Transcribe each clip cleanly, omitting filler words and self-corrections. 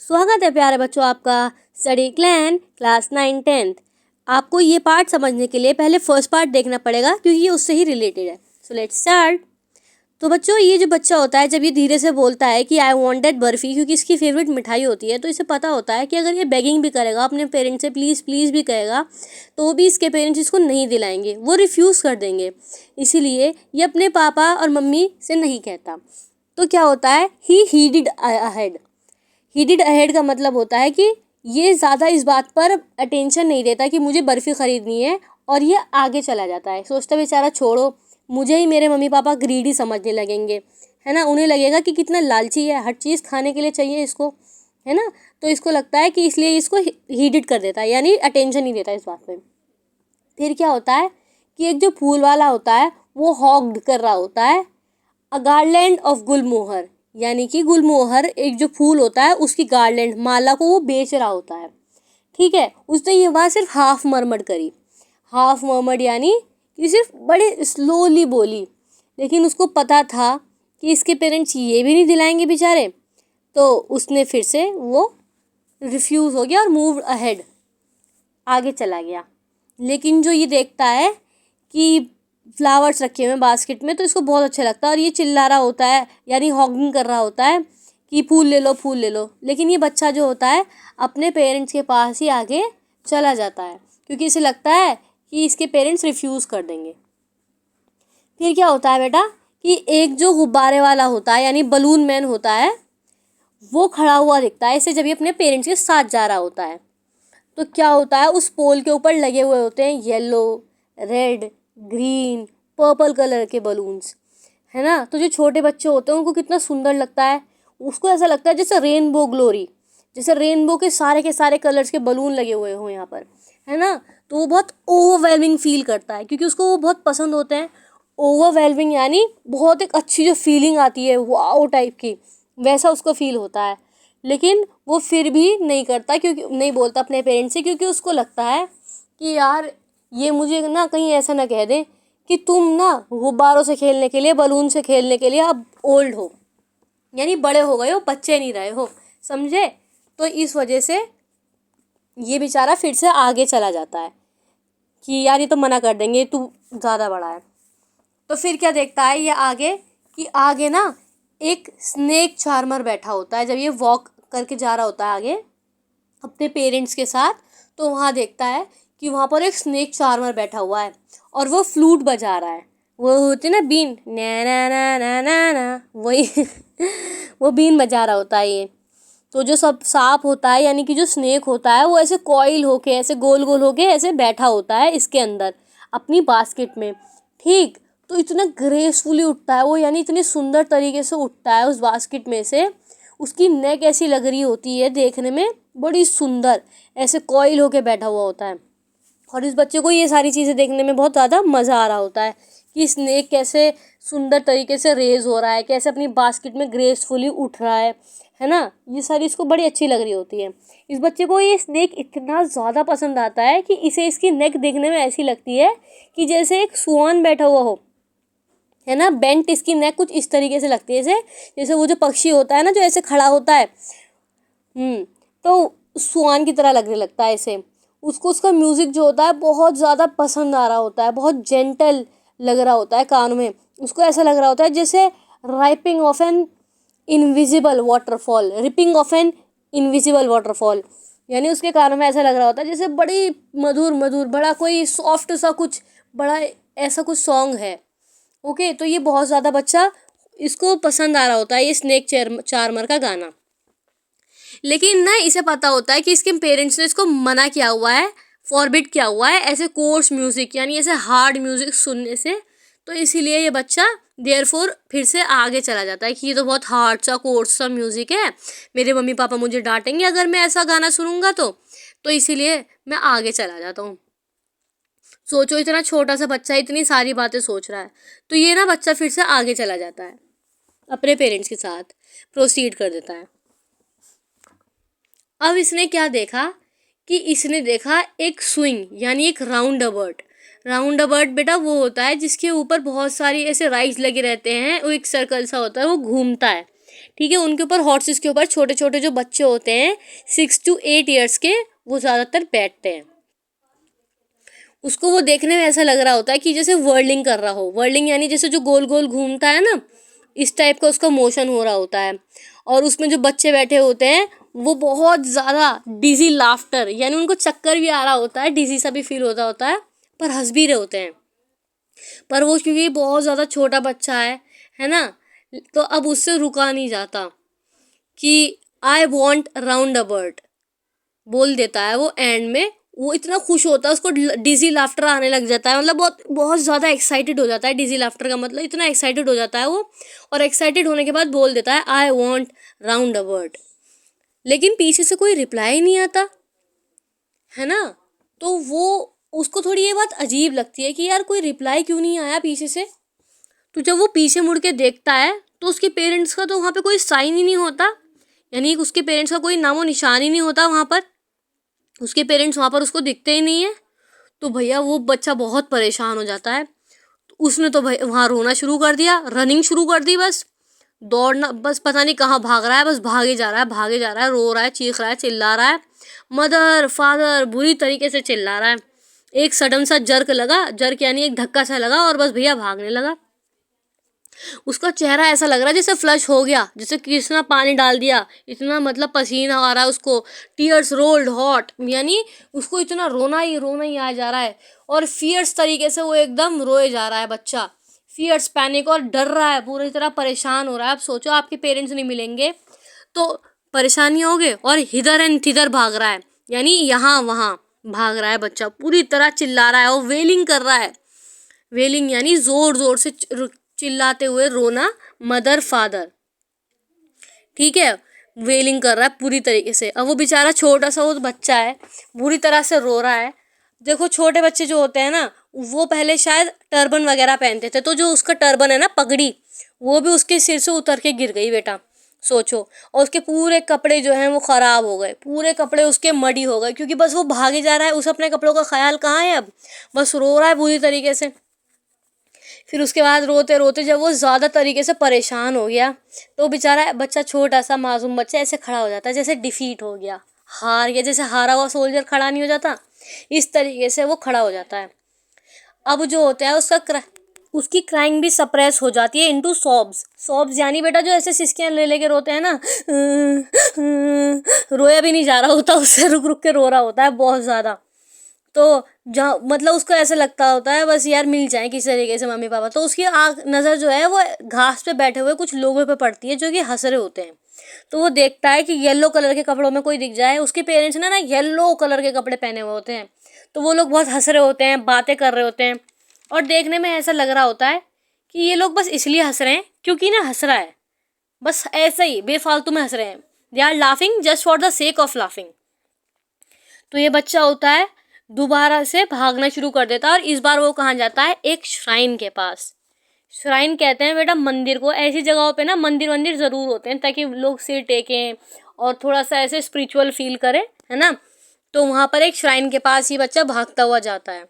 स्वागत है प्यारे बच्चों आपका स्टडी क्लैन क्लास 9-10। आपको ये पार्ट समझने के लिए पहले फर्स्ट पार्ट देखना पड़ेगा क्योंकि ये उससे ही रिलेटेड है। So let's start. तो बच्चों, ये जो बच्चा होता है जब ये धीरे से बोलता है कि आई वांट दैट बर्फ़ी, क्योंकि इसकी फेवरेट मिठाई होती है, तो इसे पता होता है कि अगर ये बेगिंग भी करेगा अपने पेरेंट्स से, प्लीज़ प्लीज़ भी कहेगा, तो भी इसके पेरेंट्स इसको नहीं दिलाएंगे, वो रिफ्यूज़ कर देंगे। इसीलिए ये अपने पापा और मम्मी से नहीं कहता। तो क्या होता है, ही हीडेड अहेड। हीडेड अहेड का मतलब होता है कि ये ज़्यादा इस बात पर अटेंशन नहीं देता कि मुझे बर्फ़ी ख़रीदनी है, और ये आगे चला जाता है। सोचता बेचारा छोड़ो, मुझे ही मेरे मम्मी पापा ग्रीडी समझने लगेंगे, है ना। उन्हें लगेगा कि कितना लालची है, हर चीज़ खाने के लिए चाहिए इसको, है ना। तो इसको लगता है कि इसलिए इसको हीडेड कर देता है, यानी अटेंशन नहीं देता इस बात पे। फिर क्या होता है कि एक जो फूल वाला होता है वो हॉग्ड कर रहा होता है अ गार्लैंड ऑफ गुलमोहर, यानी कि गुलमोहर एक जो फूल होता है उसकी गार्लैंड, माला को वो बेच रहा होता है। ठीक है, उसने ये बात सिर्फ हाफ मर्मड करी। हाफ मर्मड यानी कि सिर्फ बड़े स्लोली बोली, लेकिन उसको पता था कि इसके पेरेंट्स ये भी नहीं दिलाएंगे बेचारे। तो उसने फिर से वो रिफ्यूज़ हो गया और मूव अहेड, आगे चला गया। लेकिन जो ये देखता है कि फ्लावर्स रखे हुए हैं बास्केट में, तो इसको बहुत अच्छा लगता है और ये चिल्ला रहा होता है, यानी हॉगिंग कर रहा होता है कि फूल ले लो फूल ले लो। लेकिन ये बच्चा जो होता है अपने पेरेंट्स के पास ही आगे चला जाता है, क्योंकि इसे लगता है कि इसके पेरेंट्स रिफ्यूज़ कर देंगे। फिर क्या होता है बेटा कि एक जो गुब्बारे वाला होता है, यानी बलून मैन होता है, वो खड़ा हुआ दिखता है इसे जब ये अपने पेरेंट्स के साथ जा रहा होता है। तो क्या होता है, उस पोल के ऊपर लगे हुए होते हैं yellow, red, green, purple colour के बलून्स, है ना। तो जो छोटे बच्चे होते हैं उनको कितना सुंदर लगता है, उसको ऐसा लगता है जैसे रेनबो ग्लोरी, जैसे रेनबो के सारे कलर्स के बलून लगे हुए हों यहाँ पर, है ना। तो वो बहुत ओवरवेलमिंग फील करता है क्योंकि उसको वो बहुत पसंद होते हैं। ओवरवेलमिंग यानी बहुत एक अच्छी जो फीलिंग आती है वाओ टाइप की, वैसा उसको फील होता है। लेकिन वो फिर भी नहीं करता, क्योंकि नहीं बोलता अपने पेरेंट्स से, क्योंकि उसको लगता है कि यार ये मुझे ना कहीं ऐसा ना कह दें कि तुम ना गुब्बारों से खेलने के लिए, बलून से खेलने के लिए अब ओल्ड हो, यानी बड़े हो गए हो, बच्चे नहीं रहे हो, समझे। तो इस वजह से ये बेचारा फिर से आगे चला जाता है कि यार ये तो मना कर देंगे, तू ज़्यादा बड़ा है। तो फिर क्या देखता है ये आगे कि आगे ना एक स्नेक चार्मर बैठा होता है। जब ये वॉक करके जा रहा होता है आगे अपने पेरेंट्स के साथ, तो वहाँ देखता है कि वहाँ पर एक स्नेक चार्मर बैठा हुआ है और वो फ्लूट बजा रहा है। वो होती है ना बीन, ना ना ना ना ना ना, वही वो बीन बजा रहा होता है ये। तो जो सब सांप होता है, यानी कि जो स्नेक होता है, वो ऐसे कॉइल होके, ऐसे गोल गोल होके ऐसे बैठा होता है इसके अंदर अपनी बास्केट में। ठीक, तो इतना ग्रेसफुली उठता है वो, यानी इतनी सुंदर तरीके से उठता है उस बास्केट में से। उसकी नेक ऐसी लग रही होती है देखने में, बड़ी सुंदर, ऐसे कॉइल होके बैठा हुआ होता है। और इस बच्चे को ये सारी चीज़ें देखने में बहुत ज़्यादा मज़ा आ रहा होता है कि स्नेक कैसे सुंदर तरीके से रेज हो रहा है, कैसे अपनी बास्केट में ग्रेसफुली उठ रहा है ना। ये सारी इसको बड़ी अच्छी लग रही होती है। इस बच्चे को ये स्नेक इतना ज़्यादा पसंद आता है कि इसे इसकी नेक देखने में ऐसी लगती है कि जैसे एक स्वान बैठा हुआ हो, है ना। बेंट इसकी नेक कुछ इस तरीके से लगती है, जैसे वो जो पक्षी होता है ना जो ऐसे खड़ा होता है, तो स्वान की तरह लगने लगता है इसे। उसको उसका म्यूज़िक जो होता है बहुत ज़्यादा पसंद आ रहा होता है, बहुत जेंटल लग रहा होता है कानों में। उसको ऐसा लग रहा होता है जैसे ripening of an invisible waterfall, ripping off an invisible waterfall, यानी उसके कानों में ऐसा लग रहा होता है जैसे बड़ी मधुर मधुर, बड़ा कोई सॉफ्ट सा कुछ, बड़ा ऐसा कुछ सॉन्ग है। ओके, तो ये बहुत ज़्यादा बच्चा इसको पसंद आ रहा होता है ये स्नेक चार्मर का गाना। लेकिन ना इसे पता होता है कि इसके पेरेंट्स ने इसको मना किया हुआ है, फॉरबिड किया हुआ है ऐसे कोर्स म्यूज़िक, यानी ऐसे हार्ड म्यूज़िक सुनने से। तो इसीलिए ये बच्चा देयरफॉर फिर से आगे चला जाता है कि ये तो बहुत हार्ड सा कोर्स सा म्यूज़िक है, मेरे मम्मी पापा मुझे डांटेंगे अगर मैं ऐसा गाना सुनूंगा तो इसीलिए मैं आगे चला जाता हूँ। सोचो, इतना छोटा सा बच्चा इतनी सारी बातें सोच रहा है, तो ये ना बच्चा फिर से आगे चला जाता है, अपने पेरेंट्स के साथ प्रोसीड कर देता है। अब इसने क्या देखा कि इसने देखा एक स्विंग, यानी एक राउंड अबर्ट। राउंड अबर्ट बेटा वो होता है जिसके ऊपर बहुत सारी ऐसे राइड्स लगे रहते हैं, वो एक सर्कल सा होता है, वो घूमता है। ठीक है, उनके ऊपर हॉर्सेस के ऊपर छोटे छोटे जो बच्चे होते हैं 6 to 8 ईयर्स के, वो ज़्यादातर बैठते हैं। उसको वो देखने में ऐसा लग रहा होता है कि जैसे वर्लिंग कर रहा हो। वर्लिंग यानी जैसे जो गोल गोल घूमता है ना, इस टाइप का उसका मोशन हो रहा होता है। और उसमें जो बच्चे बैठे होते हैं वो बहुत ज़्यादा डिजी लाफ्टर, यानी उनको चक्कर भी आ रहा होता है, डिजी सा भी फील होता है, पर हंस भी रहे होते हैं। पर वो क्योंकि बहुत ज़्यादा छोटा बच्चा है ना, तो अब उससे रुका नहीं जाता कि आई वॉन्ट राउंड अबाउट बोल देता है वो एंड में। वो इतना खुश होता है, उसको डिजी लाफ्टर आने लग जाता है, मतलब बहुत बहुत ज़्यादा एक्साइटेड हो जाता है। डिजी लाफ्टर का मतलब इतना एक्साइटेड हो जाता है वो, और एक्साइटेड होने के बाद बोल देता है आई वॉन्ट राउंड अबाउट। लेकिन पीछे से कोई रिप्लाई नहीं आता है ना, तो वो उसको थोड़ी ये बात अजीब लगती है कि यार कोई रिप्लाई क्यों नहीं आया पीछे से। तो जब वो पीछे मुड़ के देखता है तो उसके पेरेंट्स का तो वहाँ पे कोई साइन ही नहीं होता, यानी उसके पेरेंट्स का कोई नामो निशान ही नहीं होता वहाँ पर, उसके पेरेंट्स वहाँ पर उसको दिखते ही नहीं है। तो भैया वो बच्चा बहुत परेशान हो जाता है। तो उसने तो भाई वहाँ रोना शुरू कर दिया, रनिंग शुरू कर दी, बस दौड़ना, बस पता नहीं कहाँ भाग रहा है, बस भागे जा रहा है, भागे जा रहा है, रो रहा है, चीख रहा है, चिल्ला रहा है, मदर फादर बुरी तरीके से चिल्ला रहा है। एक सडन सा जर्क लगा, जर्क यानी एक धक्का सा लगा, और बस भैया भागने लगा। उसका चेहरा ऐसा लग रहा है जैसे फ्लश हो गया, जैसे किसी ने पानी डाल दिया, इतना मतलब पसीना आ रहा है उसको, टीयर्स रोल्ड हॉट, यानी उसको इतना रोना ही आ जा रहा है। और फियर्स तरीके से वो एकदम रोए जा रहा है बच्चा, फियर्स पैनिक, और डर रहा है, पूरी तरह परेशान हो रहा है। अब सोचो आपके पेरेंट्स नहीं मिलेंगे तो परेशानी होगे, और इधर एंड तिधर भाग रहा है, यानी यहाँ वहाँ भाग रहा है बच्चा, पूरी तरह चिल्ला रहा है और वेलिंग कर रहा है। वेलिंग यानी जोर जोर से चिल्लाते हुए रोना, मदर फादर, ठीक है, वेलिंग कर रहा है पूरी तरीके से। अब वो बेचारा छोटा सा वो बच्चा है, बुरी तरह से रो रहा है। देखो छोटे बच्चे जो होते हैं ना, वो पहले शायद टर्बन वगैरह पहनते थे, तो जो उसका टर्बन है ना, पगड़ी, वो भी उसके सिर से उतर के गिर गई बेटा, सोचो। और उसके पूरे कपड़े जो हैं वो ख़राब हो गए, पूरे कपड़े उसके मडी हो गए, क्योंकि बस वो भागे जा रहा है, उस अपने कपड़ों का ख्याल कहाँ है, अब बस रो रहा है पूरी तरीके से। फिर उसके बाद रोते रोते जब वो ज़्यादा तरीके से परेशान हो गया, तो बेचारा बच्चा, छोटा सा मासूम बच्चा, ऐसे खड़ा हो जाता है जैसे डिफीट हो गया, हार गया, जैसे हारा हुआ सोल्जर खड़ा नहीं हो जाता, इस तरीके से वो खड़ा हो जाता है। अब जो होता है उसकी क्राइंग भी सप्रेस हो जाती है इनटू सॉब्स। सॉब्स यानी बेटा जो ऐसे सिसकियाँ ले लेके रोते हैं ना, रोया भी नहीं जा रहा होता उससे, रुक रुक के रो रहा होता है बहुत ज़्यादा। तो जहाँ मतलब उसको ऐसा लगता होता है बस यार मिल जाए किसी तरीके से मम्मी पापा, तो उसकी आँख नज़र जो है वो घास पे बैठे हुए कुछ लोगों पे पड़ती है जो कि हंस रहे होते हैं। तो वो देखता है कि येलो कलर के कपड़ों में कोई दिख जाए, उसके पेरेंट्स ने ना येलो कलर के कपड़े पहने हुए होते हैं, तो वो लोग बहुत हंस रहे होते हैं, बातें कर रहे होते हैं, और देखने में ऐसा लग रहा होता है कि ये लोग बस इसलिए हंस रहे हैं क्योंकि ना हंस रहा है, बस ऐसा ही बेफालतू में हंस रहे हैं, they are laughing just for the sake of laughing. तो ये बच्चा होता है दोबारा से भागना शुरू कर देता है, और इस बार वो कहाँ जाता है, एक श्राइन के पास। श्राइन कहते हैं बेटा मंदिर को, ऐसी जगहों पे ना मंदिर वंदिर ज़रूर होते हैं ताकि लोग सिर टेकें और थोड़ा सा ऐसे स्पिरिचुअल फील करें, है ना। तो वहाँ पर एक श्राइन के पास ही बच्चा भागता हुआ जाता है।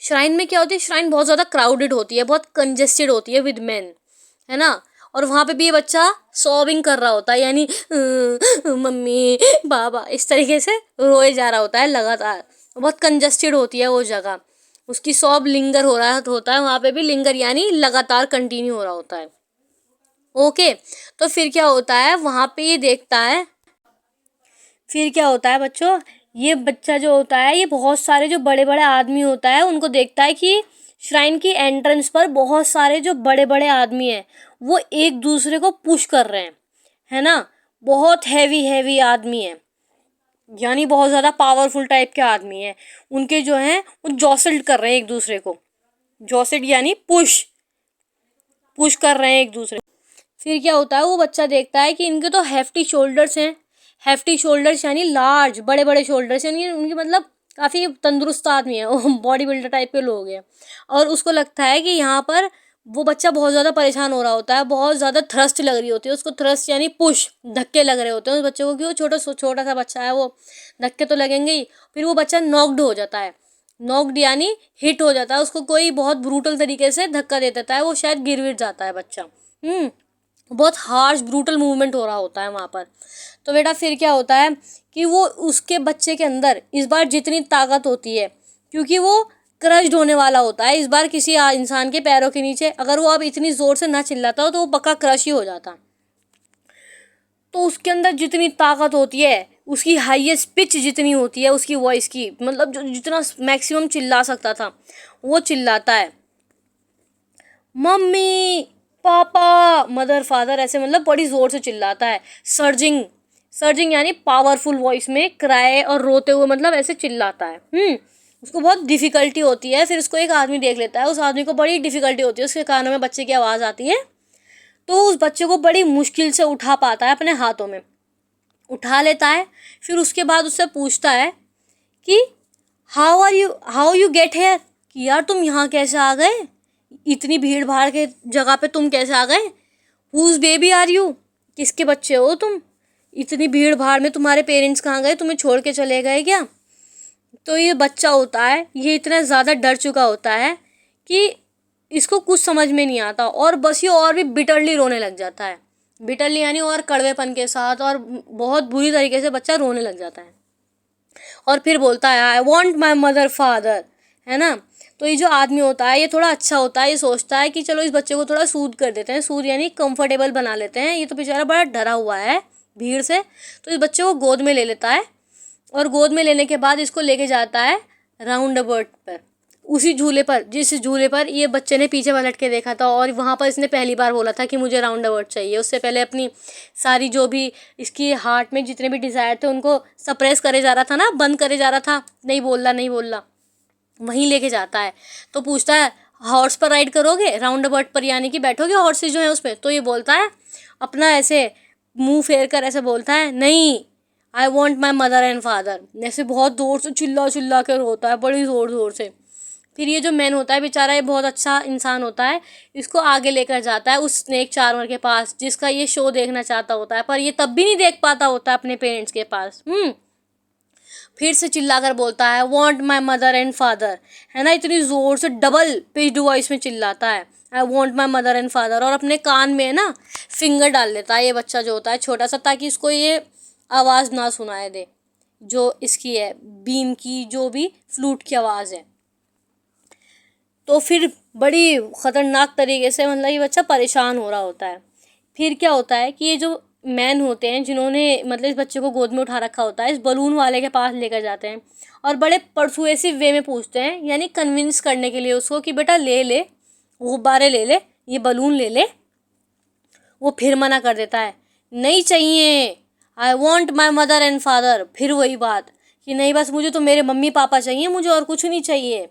श्राइन में क्या होती है, श्राइन बहुत ज़्यादा क्राउडेड होती है, बहुत कंजेस्टेड होती है विद मैन, है ना। और वहाँ पे भी ये बच्चा सॉबिंग कर रहा होता है, यानी मम्मी बाबा इस तरीके से रोए जा रहा होता है लगातार, बहुत कंजेस्टेड होती है वो जगह, उसकी सॉब लिंगर हो रहा होता है वहाँ पे भी, लिंगर यानी लगातार कंटिन्यू हो रहा होता है। ओके, तो फिर क्या होता है वहाँ पे ये देखता है, फिर क्या होता है बच्चों, ये बच्चा जो होता है ये बहुत सारे जो बड़े बड़े आदमी होता है उनको देखता है कि श्राइन की एंट्रेंस पर बहुत सारे जो बड़े बड़े आदमी हैं वो एक दूसरे को पुश कर रहे हैं, है ना। बहुत हैवी हैवी आदमी हैं, यानी बहुत ज़्यादा पावरफुल टाइप के आदमी हैं, उनके जो हैं वो जॉसल्ड कर रहे हैं एक दूसरे को, जॉसल्ड यानी पुश पुश कर रहे हैं एक दूसरे। फिर क्या होता है, वो बच्चा देखता है कि इनके तो हेफ्टी शोल्डर्स हैं, हेफ्टी शोल्डर्स यानी लार्ज बड़े बड़े शोल्डर्स, यानी उनकी मतलब काफ़ी तंदुरुस्त आदमी है, बॉडी बिल्डर टाइप के लोग हैं। और उसको लगता है कि यहाँ पर वो बच्चा बहुत ज़्यादा परेशान हो रहा होता है, बहुत ज़्यादा थ्रस्ट लग रही होती है उसको, थ्रस्ट यानी पुश, धक्के लग रहे होते हैं उस बच्चे को, कि वो छोटा सा बच्चा है, वो धक्के तो लगेंगे ही। फिर वो बच्चा नॉक्ड हो जाता है, नॉक्ड यानी हिट हो जाता है, उसको कोई बहुत ब्रूटल तरीके से धक्का दे देता है, वो शायद गिर विर जाता है बच्चा। बहुत हार्श ब्रूटल मूवमेंट हो रहा होता है वहाँ पर। तो बेटा फिर क्या होता है कि वो उसके बच्चे के अंदर इस बार जितनी ताकत होती है, क्योंकि वो क्रश्ड होने वाला होता है इस बार किसी इंसान के पैरों के नीचे, अगर वो अब इतनी ज़ोर से ना चिल्लाता हो तो वो पक्का क्रश ही हो जाता। तो उसके अंदर जितनी ताकत होती है, उसकी हाईएस्ट पिच जितनी होती है उसकी वॉइस की, मतलब जो जितना मैक्सिमम चिल्ला सकता था वो चिल्लाता है। मम्मी, पापा, मदर, फादर, ऐसे मतलब बड़ी ज़ोर से चिल्लाता है। सर्जिंग, सर्जिंग यानी पावरफुल वॉइस में क्राई और रोते हुए मतलब ऐसे चिल्लाता है। उसको बहुत डिफ़िकल्टी होती है। फिर उसको एक आदमी देख लेता है, उस आदमी को बड़ी डिफ़िकल्टी होती है, उसके कानों में बच्चे की आवाज़ आती है, तो उस बच्चे को बड़ी मुश्किल से उठा पाता है, अपने हाथों में उठा लेता है। फिर उसके बाद उससे पूछता है कि हाउ यू गेट हेयर, कि यार तुम यहाँ कैसे आ गए, इतनी भीड़ भाड़ के जगह पे तुम कैसे आ गए। हुज बेबी आर यू, किसके बच्चे हो तुम, इतनी भीड़ भाड़ में तुम्हारे पेरेंट्स कहाँ गए, तुम्हें छोड़ के चले गए क्या। तो ये बच्चा होता है, ये इतना ज़्यादा डर चुका होता है कि इसको कुछ समझ में नहीं आता, और बस ये और भी बिटरली रोने लग जाता है। बिटरली यानी और कड़वेपन के साथ, और बहुत बुरी तरीके से बच्चा रोने लग जाता है। और फिर बोलता है I want my mother father, है ना। तो ये जो आदमी होता है ये थोड़ा अच्छा होता है, ये सोचता है कि चलो इस बच्चे को थोड़ा सूद कर देते हैं, सूद यानी कंफर्टेबल बना लेते हैं, ये तो बेचारा बड़ा डरा हुआ है भीड़ से। तो इस बच्चे को गोद में ले लेता है, और गोद में लेने के बाद इसको लेके जाता है राउंड अबाउट पर, उसी झूले पर जिस झूले पर ये बच्चे ने पीछे पलट के देखा था, और वहाँ पर इसने पहली बार बोला था कि मुझे राउंड अबाउट चाहिए। उससे पहले अपनी सारी जो भी इसकी हार्ट में जितने भी डिज़ायर थे उनको सप्रेस करे जा रहा था ना, बंद करे जा रहा था, नहीं बोलना, वहीं लेके जाता है। तो पूछता है हॉर्स पर राइड करोगे, राउंड अबाउट पर यानी कि बैठोगे हॉर्सेस जो है उसमें। तो ये बोलता है, अपना ऐसे मुंह फेर कर ऐसे बोलता है, नहीं, I want my mother and father. ऐसे बहुत ज़ोर से चिल्ला कर रोता है, बड़ी ज़ोर से। फिर ये जो मैन होता है बेचारा, ये बहुत अच्छा इंसान होता है, इसको आगे लेकर जाता है उस स्नेक चार्मर के पास जिसका ये शो देखना चाहता होता है, पर ये तब भी नहीं देख पाता होता अपने पेरेंट्स के पास। फिर से चिल्लाकर बोलता है want my mother and father, है ना, इतनी ज़ोर से डबल पिच्ड वॉइस में चिल्लाता है I want my mother and father, और अपने कान में ना फिंगर डाल लेता है ये बच्चा जो होता है छोटा सा, ताकि इसको ये आवाज़ ना सुनाए दे जो इसकी है, बीन की जो भी फ्लूट की आवाज़ है। तो फिर बड़ी ख़तरनाक तरीके से मतलब ये बच्चा परेशान हो रहा होता है। फिर क्या होता है कि ये जो मैन होते हैं जिन्होंने मतलब इस बच्चे को गोद में उठा रखा होता है, इस बलून वाले के पास लेकर जाते हैं, और बड़े परसुएसिव वे में पूछते हैं, यानी कन्विंस करने के लिए उसको कि बेटा ले गुब्बारे ले ले, ये बलून ले ले। वो फिर मना कर देता है, नहीं चाहिए, I want my mother and father. फिर वही बात कि नहीं, बस मुझे तो मेरे मम्मी पापा चाहिए, मुझे और कुछ नहीं चाहिए।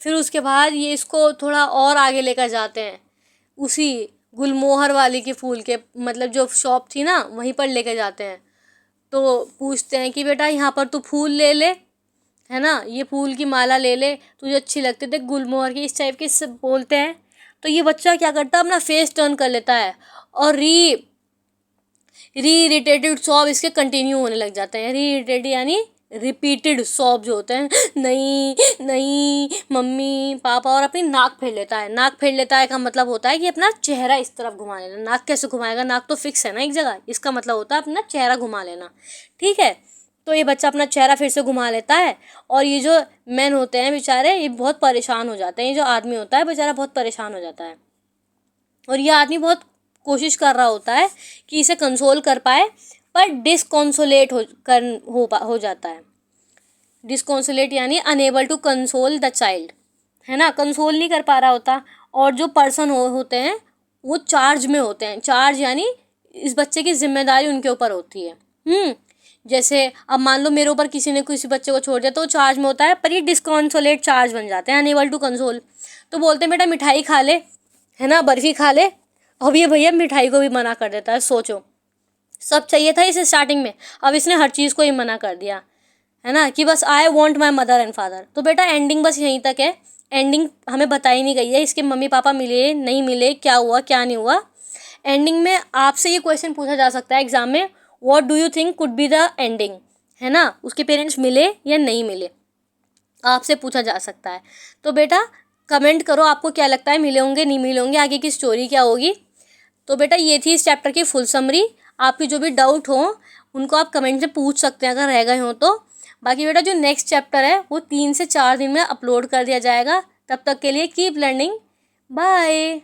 फिर उसके बाद ये इसको थोड़ा और आगे लेकर जाते हैं, उसी गुलमोहर वाली के फूल के मतलब जो शॉप थी ना वहीं पर लेकर जाते हैं। तो पूछते हैं कि बेटा यहाँ पर तू फूल ले ले, है ना, ये फूल की माला ले ले, तुझे अच्छी लगती थी गुलमोहर की, इस टाइप के सब बोलते हैं। तो ये बच्चा क्या करता है, अपना फेस टर्न कर लेता है, और रीइटेटेड सॉब इसके कंटिन्यू होने लग जाते हैं। रीइटेटेड यानी रिपीटेड सॉब जो होते हैं, नहीं नहीं मम्मी पापा, और अपनी नाक फेर लेता है। नाक फेर लेता है का मतलब होता है कि अपना चेहरा इस तरफ घुमा लेना। नाक कैसे घुमाएगा, नाक तो फिक्स है ना एक जगह, इसका मतलब होता है अपना चेहरा घुमा लेना, ठीक है। तो ये बच्चा अपना चेहरा फिर से घुमा लेता है, और ये जो मैन होते हैं बेचारे ये बहुत परेशान हो जाते हैं, ये जो आदमी होता है बेचारा बहुत परेशान हो जाता है, और ये आदमी बहुत कोशिश कर रहा होता है कि इसे कंसोल कर पाए, पर डिसकॉन्सोलेट हो जाता है। डिसकॉन्सोलेट यानी unable to console the child, है ना, कंसोल नहीं कर पा रहा होता। और जो पर्सन होते हैं वो चार्ज में होते हैं, चार्ज यानी इस बच्चे की जिम्मेदारी उनके ऊपर होती है। जैसे अब मान लो मेरे ऊपर किसी ने किसी बच्चे को छोड़ दिया तो चार्ज में होता है, पर ये डिसकॉन्सोलेट चार्ज बन जाते हैं, अनेबल टू कंसोल। तो बोलते हैं बेटा मिठाई खा ले, है ना, बर्फ़ी खा ले। अब ये भैया मिठाई को भी मना कर देता है। सोचो, सब चाहिए था इसे स्टार्टिंग में, अब इसने हर चीज़ को ही मना कर दिया, है ना, कि बस I want my mother and father. तो बेटा एंडिंग बस यहीं तक है, एंडिंग हमें बताई नहीं गई है, इसके मम्मी पापा मिले नहीं मिले, क्या हुआ क्या नहीं हुआ। एंडिंग में आपसे ये क्वेश्चन पूछा जा सकता है एग्जाम में, what do you think could be the ending, है ना, उसके पेरेंट्स मिले या नहीं मिले, आपसे पूछा जा सकता है। तो बेटा कमेंट करो आपको क्या लगता है, मिले होंगे नहीं मिले होंगे, आगे की स्टोरी क्या होगी। तो बेटा ये थी इस चैप्टर की फुल समरी। आपके जो भी डाउट हो उनको आप कमेंट में पूछ सकते हैं अगर रह गए हो तो। बाकी बेटा जो नेक्स्ट चैप्टर है वो 3 से 4 दिन में अपलोड कर दिया जाएगा। तब तक के लिए कीप लर्निंग, बाय।